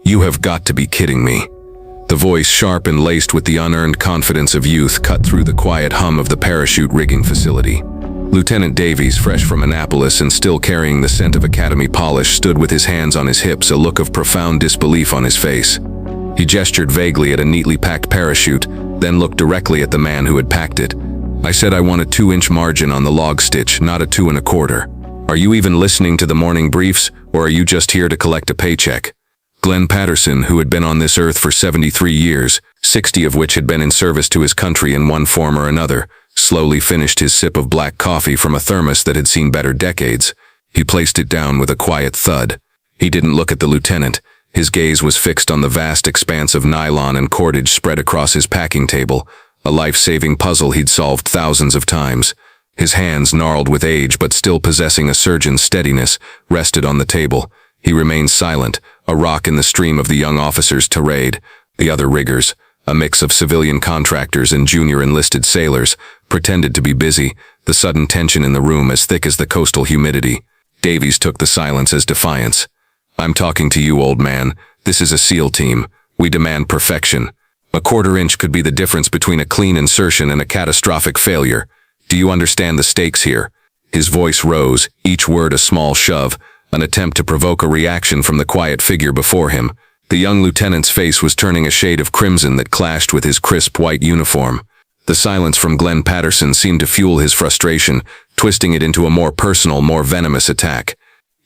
"You have got to be kidding me." The voice, sharp and laced with the unearned confidence of youth, cut through the quiet hum of the parachute rigging facility. Lieutenant Davies, fresh from Annapolis and still carrying the scent of academy polish, stood with his hands on his hips, a look of profound disbelief on his face. He gestured vaguely at a neatly packed parachute, then looked directly at the man who had packed it. "I said I want a 2-inch margin on the log stitch, not a 2 1/4. Are you even listening to the morning briefs, or are you just here to collect a paycheck?" Glenn Patterson, who had been on this earth for 73 years, 60 of which had been in service to his country in one form or another, slowly finished his sip of black coffee from a thermos that had seen better decades. He placed it down with a quiet thud. He didn't look at the lieutenant. His gaze was fixed on the vast expanse of nylon and cordage spread across his packing table, a life-saving puzzle he'd solved thousands of times. His hands, gnarled with age but still possessing a surgeon's steadiness, rested on the table. He remained silent, a rock in the stream of the young officer's tirade. The other riggers, a mix of civilian contractors and junior enlisted sailors, pretended to be busy, the sudden tension in the room as thick as the coastal humidity. Davies took the silence as defiance. "I'm talking to you, old man. This is a SEAL team. We demand perfection. A 1/4 inch could be the difference between a clean insertion and a catastrophic failure. Do you understand the stakes here?" His voice rose, each word a small shove, an attempt to provoke a reaction from the quiet figure before him. The young lieutenant's face was turning a shade of crimson that clashed with his crisp white uniform. The silence from Glenn Patterson seemed to fuel his frustration, twisting it into a more personal, more venomous attack.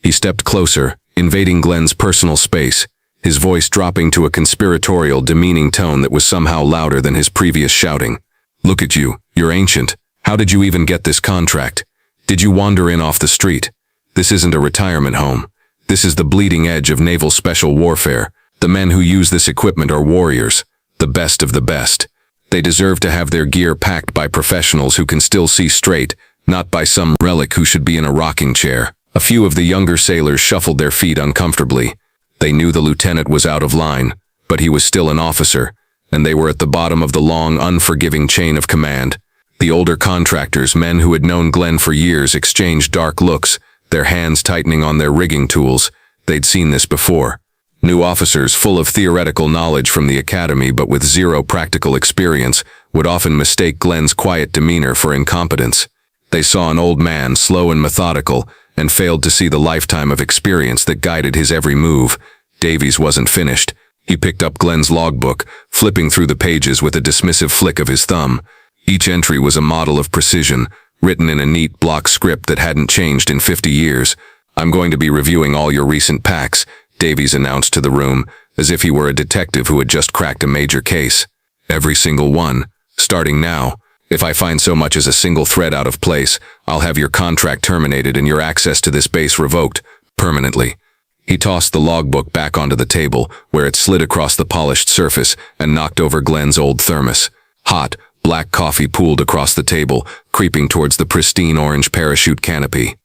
He stepped closer, invading Glenn's personal space, his voice dropping to a conspiratorial, demeaning tone that was somehow louder than his previous shouting. "Look at you, you're ancient. How did you even get this contract? Did you wander in off the street? This isn't a retirement home. This is the bleeding edge of naval special warfare. The men who use this equipment are warriors, the best of the best. They deserve to have their gear packed by professionals who can still see straight, not by some relic who should be in a rocking chair." A few of the younger sailors shuffled their feet uncomfortably. They knew the lieutenant was out of line, but he was still an officer, and they were at the bottom of the long, unforgiving chain of command. The older contractors, men who had known Glenn for years, exchanged dark looks, their hands tightening on their rigging tools. They'd seen this before. New officers, full of theoretical knowledge from the academy but with zero practical experience, would often mistake Glenn's quiet demeanor for incompetence. They saw an old man, slow and methodical, and failed to see the lifetime of experience that guided his every move. Davies wasn't finished. He picked up Glenn's logbook, flipping through the pages with a dismissive flick of his thumb. Each entry was a model of precision, written in a neat block script that hadn't changed in 50 years. "I'm going to be reviewing all your recent packs," Davies announced to the room, as if he were a detective who had just cracked a major case. "Every single one. Starting now. If I find so much as a single thread out of place, I'll have your contract terminated and your access to this base revoked, permanently." He tossed the logbook back onto the table, where it slid across the polished surface and knocked over Glenn's old thermos. Hot, black coffee pooled across the table, creeping towards the pristine orange parachute canopy.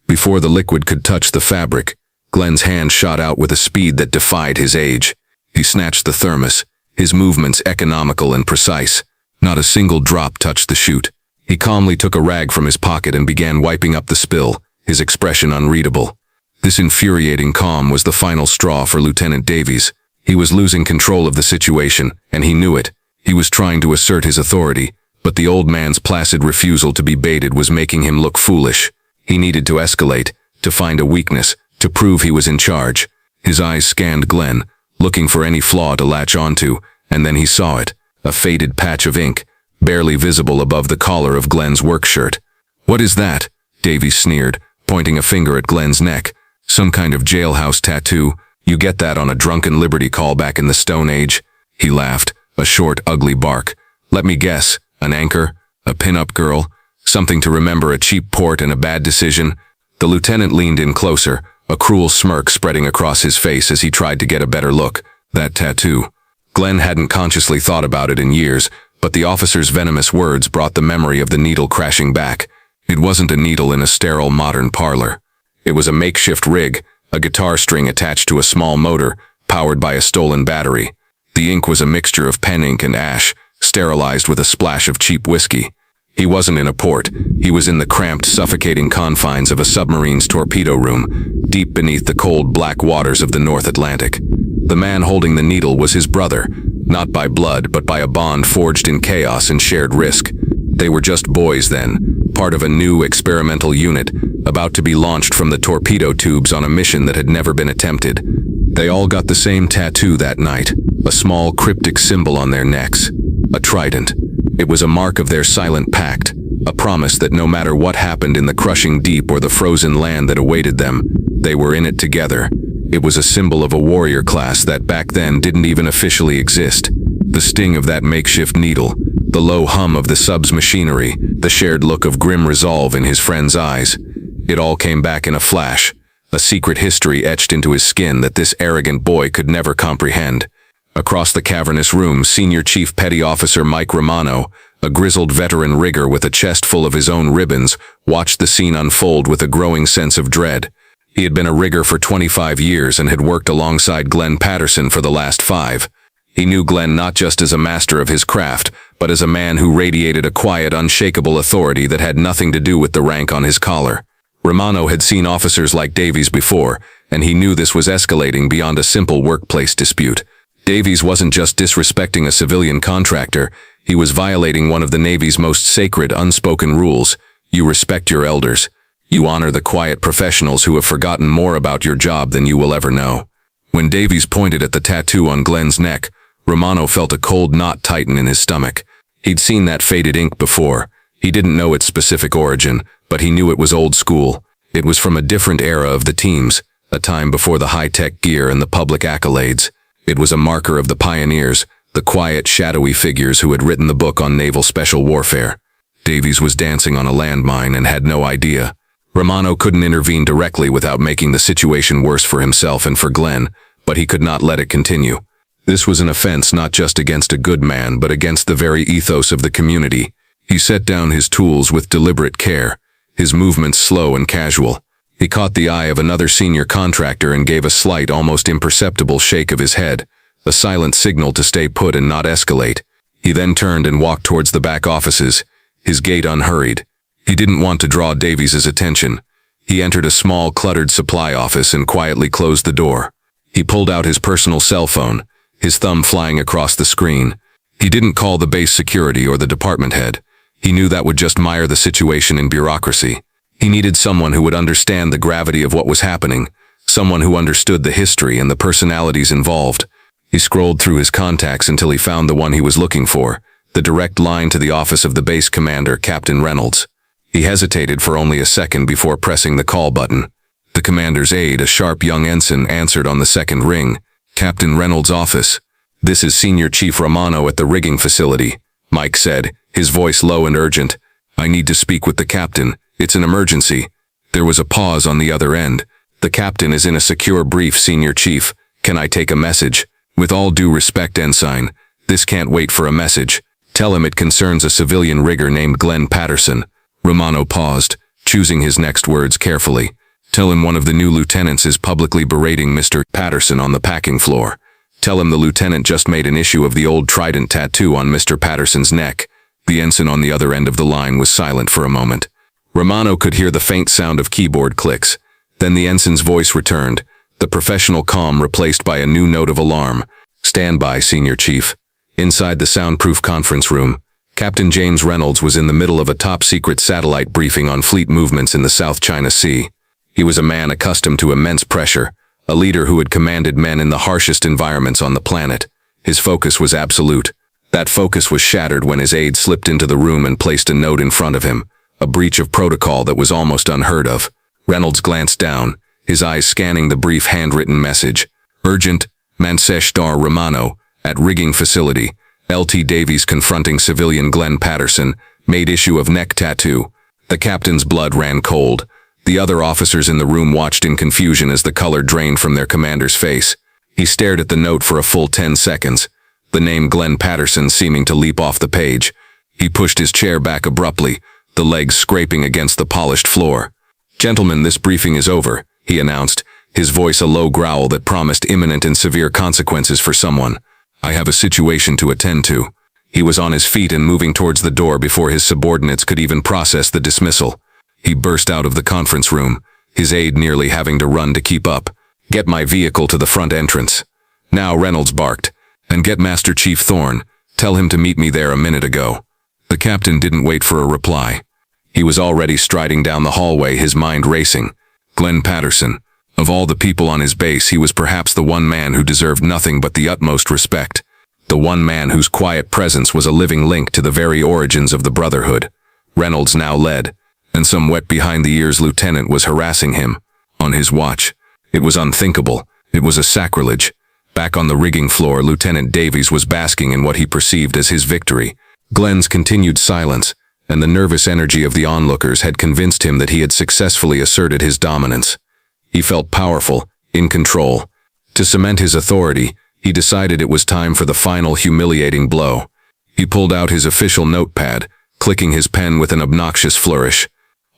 Before the liquid could touch the fabric, Glenn's hand shot out with a speed that defied his age. He snatched the thermos, his movements economical and precise. Not a single drop touched the chute. He calmly took a rag from his pocket and began wiping up the spill, his expression unreadable. This infuriating calm was the final straw for Lieutenant Davies. He was losing control of the situation, and he knew it. He was trying to assert his authority, but the old man's placid refusal to be baited was making him look foolish. He needed to escalate, to find a weakness, to prove he was in charge. His eyes scanned Glenn, looking for any flaw to latch onto, and then he saw it. A faded patch of ink, barely visible above the collar of Glenn's work shirt. "What is that?" Davies sneered, pointing a finger at Glenn's neck. "Some kind of jailhouse tattoo. You get that on a drunken Liberty call back in the Stone Age?" He laughed, a short, ugly bark. "Let me guess, an anchor? A pin-up girl? Something to remember a cheap port and a bad decision?" The lieutenant leaned in closer, a cruel smirk spreading across his face as he tried to get a better look. That tattoo. Glenn hadn't consciously thought about it in years, but the officer's venomous words brought the memory of the needle crashing back. It wasn't a needle in a sterile modern parlor. It was a makeshift rig, a guitar string attached to a small motor, powered by a stolen battery. The ink was a mixture of pen ink and ash, sterilized with a splash of cheap whiskey. He wasn't in a port. He was in the cramped, suffocating confines of a submarine's torpedo room, deep beneath the cold black waters of the North Atlantic. The man holding the needle was his brother, not by blood but by a bond forged in chaos and shared risk. They were just boys then, part of a new experimental unit, about to be launched from the torpedo tubes on a mission that had never been attempted. They all got the same tattoo that night, a small cryptic symbol on their necks, a trident. It was a mark of their silent pact, a promise that no matter what happened in the crushing deep or the frozen land that awaited them, they were in it together. It was a symbol of a warrior class that back then didn't even officially exist. The sting of that makeshift needle, the low hum of the sub's machinery, the shared look of grim resolve in his friend's eyes. It all came back in a flash, a secret history etched into his skin that this arrogant boy could never comprehend. Across the cavernous room, Senior Chief Petty Officer Mike Romano, a grizzled veteran rigger with a chest full of his own ribbons, watched the scene unfold with a growing sense of dread. He had been a rigger for 25 years and had worked alongside Glenn Patterson for the last 5. He knew Glenn not just as a master of his craft, but as a man who radiated a quiet, unshakable authority that had nothing to do with the rank on his collar. Romano had seen officers like Davies before, and he knew this was escalating beyond a simple workplace dispute. Davies wasn't just disrespecting a civilian contractor, he was violating one of the Navy's most sacred, unspoken rules. You respect your elders. You honor the quiet professionals who have forgotten more about your job than you will ever know. When Davies pointed at the tattoo on Glenn's neck, Romano felt a cold knot tighten in his stomach. He'd seen that faded ink before. He didn't know its specific origin, but he knew it was old school. It was from a different era of the teams, a time before the high-tech gear and the public accolades. It was a marker of the pioneers, the quiet, shadowy figures who had written the book on naval special warfare. Davies was dancing on a landmine and had no idea. Romano couldn't intervene directly without making the situation worse for himself and for Glenn, but he could not let it continue. This was an offense not just against a good man, but against the very ethos of the community. He set down his tools with deliberate care, his movements slow and casual. He caught the eye of another senior contractor and gave a slight, almost imperceptible shake of his head, a silent signal to stay put and not escalate. He then turned and walked towards the back offices, his gait unhurried. He didn't want to draw Davies' attention. He entered a small, cluttered supply office and quietly closed the door. He pulled out his personal cell phone, his thumb flying across the screen. He didn't call the base security or the department head. He knew that would just mire the situation in bureaucracy. He needed someone who would understand the gravity of what was happening, someone who understood the history and the personalities involved. He scrolled through his contacts until he found the one he was looking for, the direct line to the office of the base commander, Captain Reynolds. He hesitated for only a second before pressing the call button. The commander's aide, a sharp young ensign, answered on the second ring. "Captain Reynolds' office. This is Senior Chief Romano at the rigging facility," Mike said, his voice low and urgent. "I need to speak with the captain. It's an emergency." There was a pause on the other end. "The captain is in a secure brief, Senior Chief. Can I take a message?" "With all due respect, Ensign, this can't wait for a message. Tell him it concerns a civilian rigger named Glenn Patterson." Romano paused, choosing his next words carefully. "Tell him one of the new lieutenants is publicly berating Mr. Patterson on the packing floor. Tell him the lieutenant just made an issue of the old trident tattoo on Mr. Patterson's neck." The ensign on the other end of the line was silent for a moment. Romano could hear the faint sound of keyboard clicks. Then the ensign's voice returned, the professional calm replaced by a new note of alarm. "Stand by, Senior Chief." Inside the soundproof conference room, Captain James Reynolds was in the middle of a top-secret satellite briefing on fleet movements in the South China Sea. He was a man accustomed to immense pressure, a leader who had commanded men in the harshest environments on the planet. His focus was absolute. That focus was shattered when his aide slipped into the room and placed a note in front of him, a breach of protocol that was almost unheard of. Reynolds glanced down, his eyes scanning the brief handwritten message. "Urgent, Mansesh Dar Romano, at rigging facility. Lt. Davies confronting civilian Glenn Patterson, made issue of neck tattoo." The captain's blood ran cold. The other officers in the room watched in confusion as the color drained from their commander's face. He stared at the note for a full 10 seconds, the name Glenn Patterson seeming to leap off the page. He pushed his chair back abruptly, the legs scraping against the polished floor. "Gentlemen, this briefing is over," he announced, his voice a low growl that promised imminent and severe consequences for someone. "I have a situation to attend to." He was on his feet and moving towards the door before his subordinates could even process the dismissal. He burst out of the conference room, his aide nearly having to run to keep up. "Get my vehicle to the front entrance." Now Reynolds barked. "And get Master Chief Thorne. Tell him to meet me there a minute ago." The captain didn't wait for a reply. He was already striding down the hallway, his mind racing. Glenn Patterson. Of all the people on his base, he was perhaps the one man who deserved nothing but the utmost respect. The one man whose quiet presence was a living link to the very origins of the Brotherhood. Reynolds now led, and some wet behind-the-ears lieutenant was harassing him. On his watch. It was unthinkable. It was a sacrilege. Back on the rigging floor, Lieutenant Davies was basking in what he perceived as his victory. Glenn's continued silence, and the nervous energy of the onlookers had convinced him that he had successfully asserted his dominance. He felt powerful, in control. To cement his authority, he decided it was time for the final humiliating blow. He pulled out his official notepad, clicking his pen with an obnoxious flourish.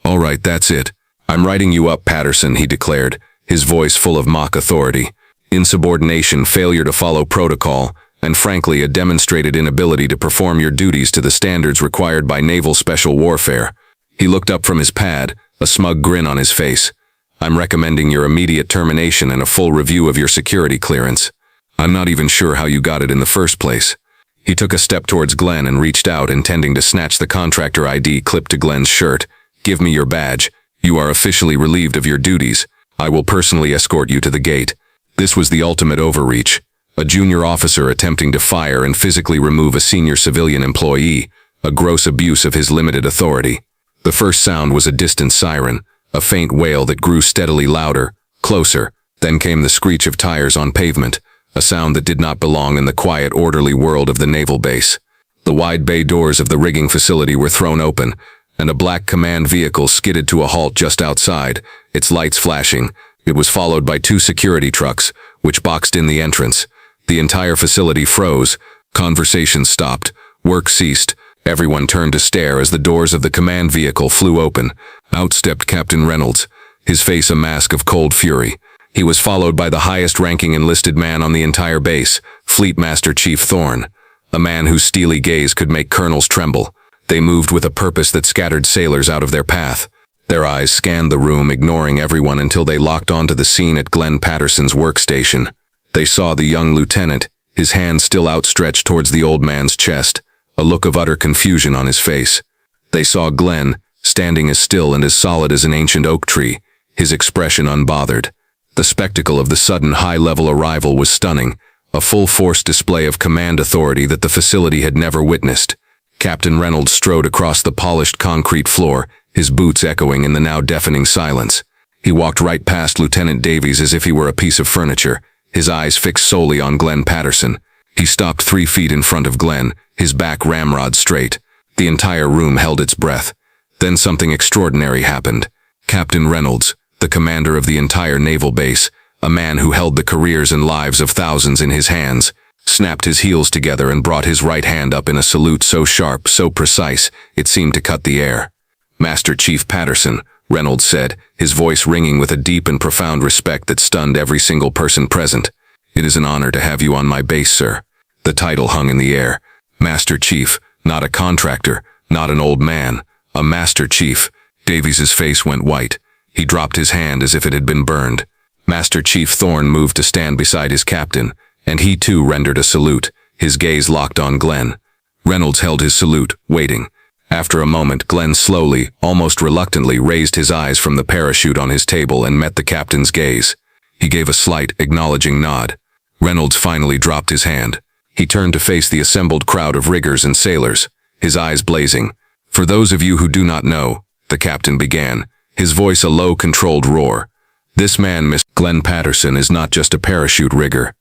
"All right, that's it. I'm writing you up, Patterson," he declared, his voice full of mock authority. Insubordination, failure to follow protocol, and frankly a demonstrated inability to perform your duties to the standards required by naval special warfare. He looked up from his pad, a smug grin on his face. "I'm recommending your immediate termination and a full review of your security clearance. I'm not even sure how you got it in the first place." He took a step towards Glenn and reached out, intending to snatch the contractor ID clipped to Glenn's shirt. "Give me your badge. You are officially relieved of your duties. I will personally escort you to the gate." This was the ultimate overreach. A junior officer attempting to fire and physically remove a senior civilian employee, a gross abuse of his limited authority. The first sound was a distant siren, a faint wail that grew steadily louder, closer. Then came the screech of tires on pavement, a sound that did not belong in the quiet, orderly world of the naval base. The wide bay doors of the rigging facility were thrown open, and a black command vehicle skidded to a halt just outside, its lights flashing. It was followed by 2 security trucks, which boxed in the entrance. The entire facility froze. Conversation stopped. Work ceased. Everyone turned to stare as the doors of the command vehicle flew open. Out stepped Captain Reynolds, his face a mask of cold fury. He was followed by the highest-ranking enlisted man on the entire base, Fleet Master Chief Thorne, a man whose steely gaze could make colonels tremble. They moved with a purpose that scattered sailors out of their path. Their eyes scanned the room, ignoring everyone until they locked onto the scene at Glenn Patterson's workstation. They saw the young lieutenant, his hand still outstretched towards the old man's chest, a look of utter confusion on his face. They saw Glenn, standing as still and as solid as an ancient oak tree, his expression unbothered. The spectacle of the sudden high-level arrival was stunning, a full-force display of command authority that the facility had never witnessed. Captain Reynolds strode across the polished concrete floor, his boots echoing in the now deafening silence. He walked right past Lieutenant Davies as if he were a piece of furniture, his eyes fixed solely on Glenn Patterson. He stopped 3 feet in front of Glenn, his back ramrod straight. The entire room held its breath. Then something extraordinary happened. Captain Reynolds, the commander of the entire naval base, a man who held the careers and lives of thousands in his hands, snapped his heels together and brought his right hand up in a salute so sharp, so precise, it seemed to cut the air. "Master Chief Patterson," Reynolds said, his voice ringing with a deep and profound respect that stunned every single person present. "It is an honor to have you on my base, sir." The title hung in the air. Master Chief, not a contractor, not an old man, a Master Chief. Davies's face went white. He dropped his hand as if it had been burned. Master Chief Thorne moved to stand beside his captain, and he too rendered a salute, his gaze locked on Glenn. Reynolds held his salute, waiting. After a moment, Glenn slowly, almost reluctantly, raised his eyes from the parachute on his table and met the captain's gaze. He gave a slight, acknowledging nod. Reynolds finally dropped his hand. He turned to face the assembled crowd of riggers and sailors, his eyes blazing. "For those of you who do not know," the captain began, his voice a low, controlled roar. "This man, Mr. Glenn Patterson, is not just a parachute rigger.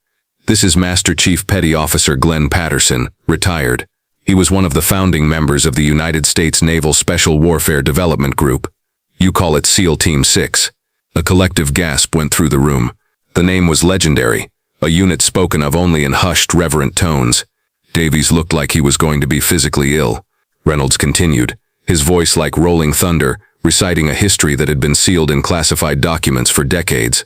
This is Master Chief Petty Officer Glenn Patterson, retired. He was one of the founding members of the United States Naval Special Warfare Development Group. You call it SEAL Team 6. A collective gasp went through the room. The name was legendary, a unit spoken of only in hushed, reverent tones. Davies looked like he was going to be physically ill. Reynolds continued, his voice like rolling thunder, reciting a history that had been sealed in classified documents for decades.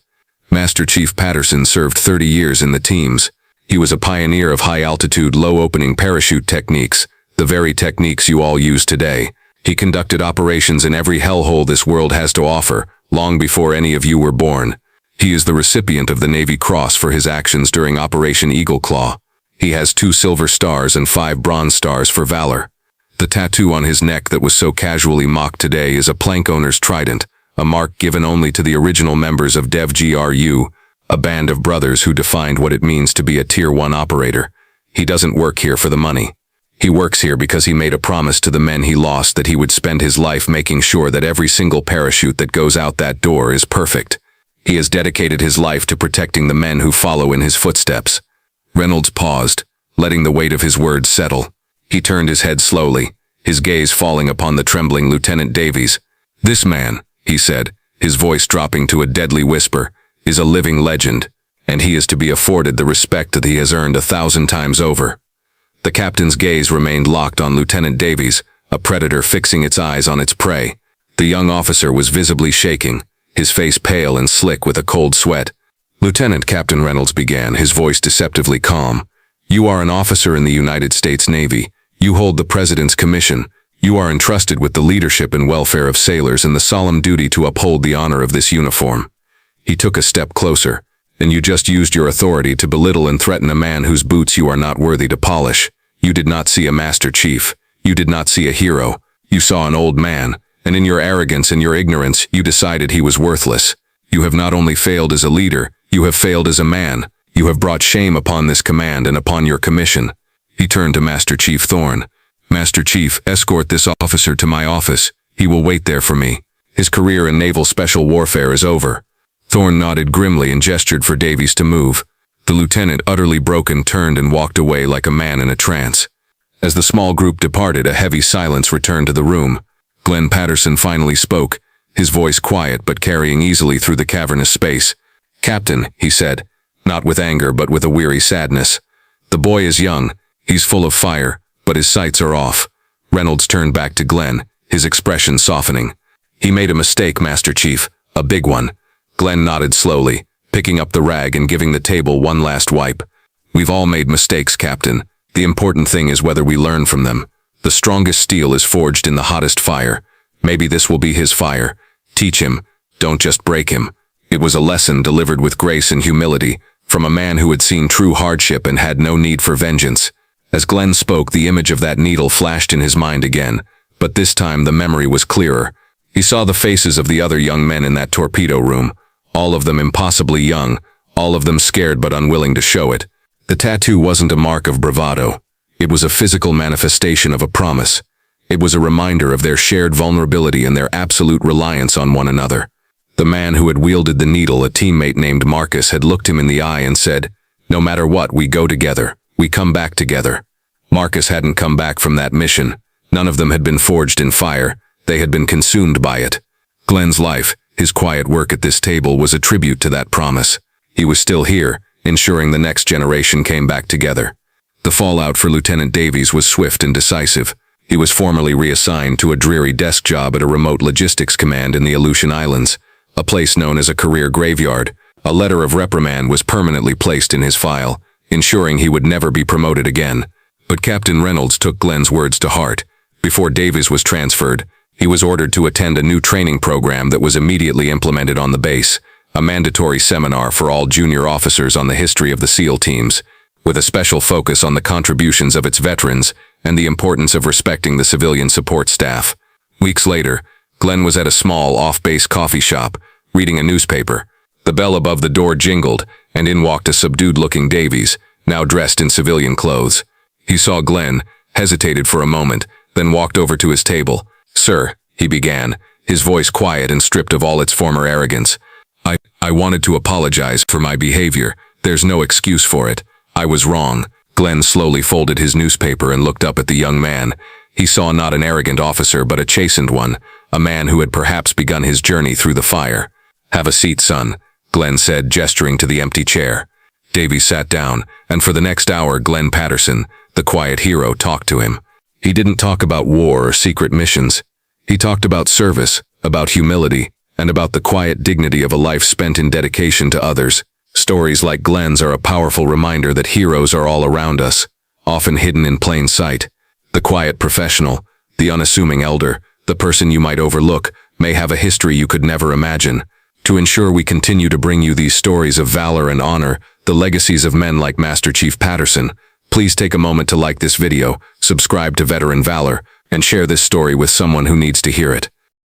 Master Chief Patterson served 30 years in the teams. He was a pioneer of high-altitude, low-opening parachute techniques, the very techniques you all use today. He conducted operations in every hellhole this world has to offer, long before any of you were born. He is the recipient of the Navy Cross for his actions during Operation Eagle Claw. He has 2 silver stars and 5 bronze stars for valor. The tattoo on his neck that was so casually mocked today is a plank owner's trident, a mark given only to the original members of DevGRU, a band of brothers who defined what it means to be a Tier 1 operator. He doesn't work here for the money. He works here because he made a promise to the men he lost that he would spend his life making sure that every single parachute that goes out that door is perfect. He has dedicated his life to protecting the men who follow in his footsteps. Reynolds paused, letting the weight of his words settle. He turned his head slowly, his gaze falling upon the trembling Lieutenant Davies. "This man," he said, his voice dropping to a deadly whisper, "is a living legend, and he is to be afforded the respect that he has earned 1,000 times over." The captain's gaze remained locked on Lieutenant Davies, a predator fixing its eyes on its prey. The young officer was visibly shaking, his face pale and slick with a cold sweat. "Lieutenant," Captain Reynolds began, his voice deceptively calm, "you are an officer in the United States Navy. You hold the President's commission. You are entrusted with the leadership and welfare of sailors and the solemn duty to uphold the honor of this uniform." He took a step closer. "And you just used your authority to belittle and threaten a man whose boots you are not worthy to polish. You did not see a Master Chief. You did not see a hero. You saw an old man, and in your arrogance and your ignorance, you decided he was worthless. You have not only failed as a leader, you have failed as a man. You have brought shame upon this command and upon your commission." He turned to Master Chief Thorne. "Master Chief, escort this officer to my office. He will wait there for me. His career in naval special warfare is over." Thorne nodded grimly and gestured for Davies to move. The lieutenant, utterly broken, turned and walked away like a man in a trance. As the small group departed, a heavy silence returned to the room. Glenn Patterson finally spoke, his voice quiet but carrying easily through the cavernous space. "Captain," he said, not with anger but with a weary sadness. "The boy is young. He's full of fire, but his sights are off." Reynolds turned back to Glenn, his expression softening. "He made a mistake, Master Chief, a big one." Glenn nodded slowly, picking up the rag and giving the table one last wipe. "We've all made mistakes, Captain. The important thing is whether we learn from them. The strongest steel is forged in the hottest fire. Maybe this will be his fire. Teach him. Don't just break him." It was a lesson delivered with grace and humility, from a man who had seen true hardship and had no need for vengeance. As Glenn spoke, the image of that needle flashed in his mind again, but this time the memory was clearer. He saw the faces of the other young men in that torpedo room, all of them impossibly young, all of them scared but unwilling to show it. The tattoo wasn't a mark of bravado. It was a physical manifestation of a promise. It was a reminder of their shared vulnerability and their absolute reliance on one another. The man who had wielded the needle, a teammate named Marcus, had looked him in the eye and said, "No matter what, we go together. We come back together." Marcus hadn't come back from that mission. None of them had been forged in fire. They had been consumed by it. Glenn's life, his quiet work at this table, was a tribute to that promise. He was still here, ensuring the next generation came back together. The fallout for Lieutenant Davies was swift and decisive. He was formally reassigned to a dreary desk job at a remote logistics command in the Aleutian Islands, a place known as a career graveyard. A letter of reprimand was permanently placed in his file, ensuring he would never be promoted again. But Captain Reynolds took Glenn's words to heart. Before Davies was transferred, he was ordered to attend a new training program that was immediately implemented on the base, a mandatory seminar for all junior officers on the history of the SEAL teams, with a special focus on the contributions of its veterans and the importance of respecting the civilian support staff. Weeks later, Glenn was at a small off-base coffee shop, reading a newspaper. The bell above the door jingled, and in walked a subdued-looking Davies, now dressed in civilian clothes. He saw Glenn, hesitated for a moment, then walked over to his table. "Sir," he began, his voice quiet and stripped of all its former arrogance. I wanted to apologize for my behavior. There's no excuse for it. I was wrong." Glenn slowly folded his newspaper and looked up at the young man. He saw not an arrogant officer but a chastened one, a man who had perhaps begun his journey through the fire. "Have a seat, son," Glenn said, gesturing to the empty chair. Davies sat down, and for the next hour Glenn Patterson, the quiet hero, talked to him. He didn't talk about war or secret missions. He talked about service, about humility, and about the quiet dignity of a life spent in dedication to others. Stories like Glenn's are a powerful reminder that heroes are all around us, often hidden in plain sight. The quiet professional, the unassuming elder, the person you might overlook, may have a history you could never imagine. To ensure we continue to bring you these stories of valor and honor, the legacies of men like Master Chief Patterson, please take a moment to like this video, subscribe to Veteran Valor, and share this story with someone who needs to hear it.